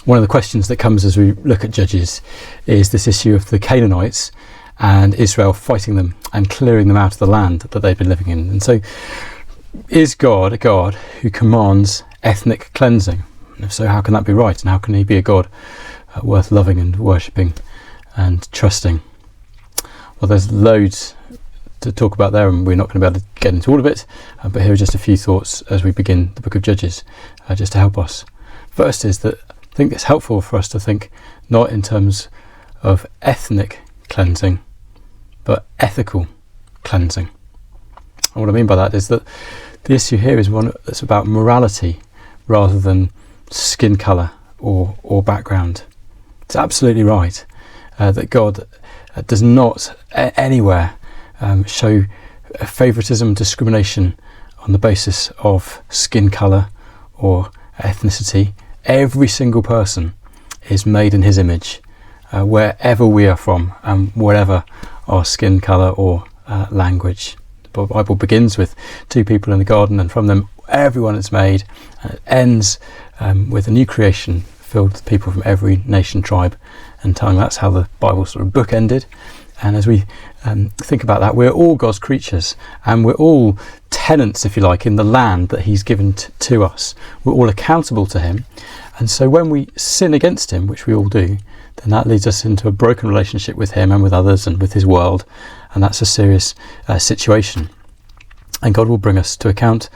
one of the questions that comes as we look at Judges is this issue of the Canaanites and Israel fighting them and clearing them out of the land that they've been living in. And so, is God a God who commands ethnic cleansing? And if so, how can that be right? And how can he be a God worth loving and worshipping and trusting? Well, there's loads to talk about there, and we're not going to be able to get into all of it, but here are just a few thoughts as we begin the book of Judges, just to help us. First is that I think it's helpful for us to think not in terms of ethnic cleansing, but ethical cleansing. And what I mean by that is that the issue here is one that's about morality rather than skin colour or background. It's absolutely right that God does not anywhere show favouritism, discrimination on the basis of skin colour or ethnicity. Every single person is made in his image, wherever we are from and whatever our skin colour or language. The Bible begins with two people in the garden, and from them everyone is made, and it ends with a new creation filled with people from every nation, tribe and tongue. That's how the Bible sort of book ended. And as we think about that, we're all God's creatures, and we're all tenants, if you like, in the land that he's given to us. We're all accountable to him. And so when we sin against him, which we all do, then that leads us into a broken relationship with him and with others and with his world. And that's a serious situation. And God will bring us to account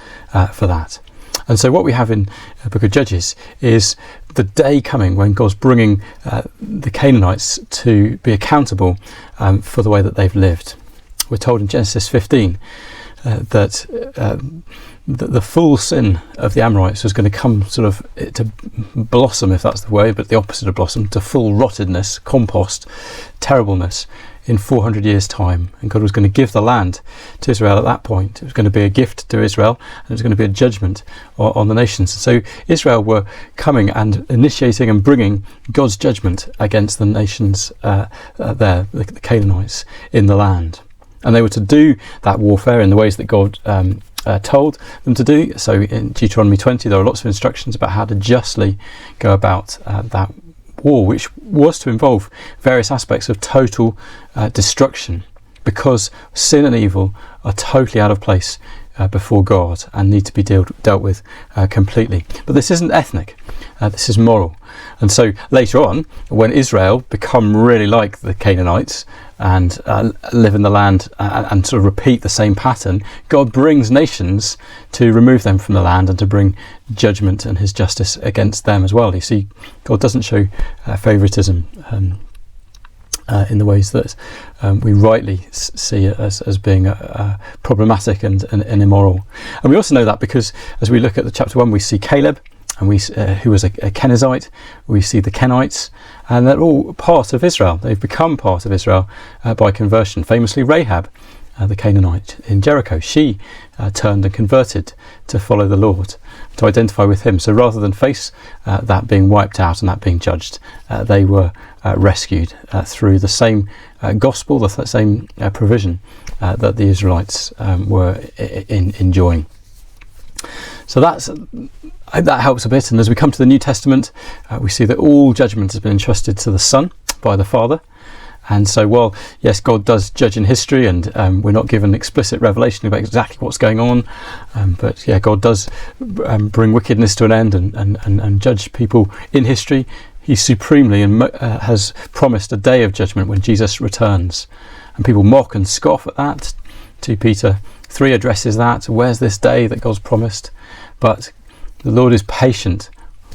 for that. And so what we have in the book of Judges is the day coming when God's bringing the Canaanites to be accountable for the way that they've lived. We're told in Genesis 15 that the full sin of the Amorites was going to come sort of to blossom, if that's the way, but the opposite of blossom, to full rottedness, compost, terribleness in 400 years' time. And God was going to give the land to Israel at that point. It was going to be a gift to Israel, and it was going to be a judgment on the nations. So Israel were coming and initiating and bringing God's judgment against the nations the Canaanites in the land. And they were to do that warfare in the ways that God told them to do. So in Deuteronomy 20, there are lots of instructions about how to justly go about that war, which was to involve various aspects of total destruction, because sin and evil are totally out of place before God and need to be dealt with completely. But this isn't ethnic, this is moral. And so later on, when Israel become really like the Canaanites and live in the land and sort of repeat the same pattern, God brings nations to remove them from the land and to bring judgment and his justice against them as well. You see, God doesn't show favouritism in the ways that we rightly see it as being problematic and immoral. And we also know that because as we look at the chapter 1, we see Caleb, and who was a Kenizzite. We see the Kenites, and they're all part of Israel. They've become part of Israel by conversion. Famously, Rahab, the Canaanite in Jericho, she turned and converted to follow the Lord, to identify with him. So rather than face that being wiped out and that being judged, they were rescued through the same gospel, the same provision that the Israelites were enjoying. So that helps a bit. And as we come to the New Testament, we see that all judgment has been entrusted to the Son by the Father. And so, while yes, God does judge in history, and we're not given explicit revelation about exactly what's going on, but yeah, God does bring wickedness to an end and judge people in history. He supremely has promised a day of judgment when Jesus returns, and people mock and scoff at that. 2 Peter 3 addresses that. Where's this day that God's promised? But the Lord is patient,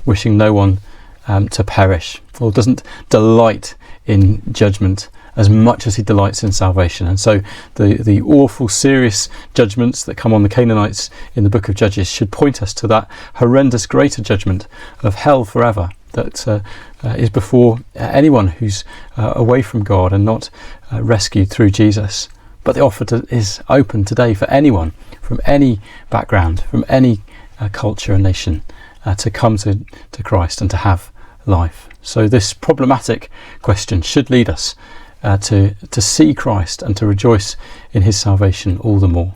wishing no one to perish. The Lord doesn't delight in judgment as much as he delights in salvation. And so the awful, serious judgments that come on the Canaanites in the book of Judges should point us to that horrendous greater judgment of hell forever that is before anyone who's away from God and not rescued through Jesus. But the offer is open today for anyone from any background, from any culture and nation, to come to Christ and to have life. So this problematic question should lead us to see Christ and to rejoice in his salvation all the more.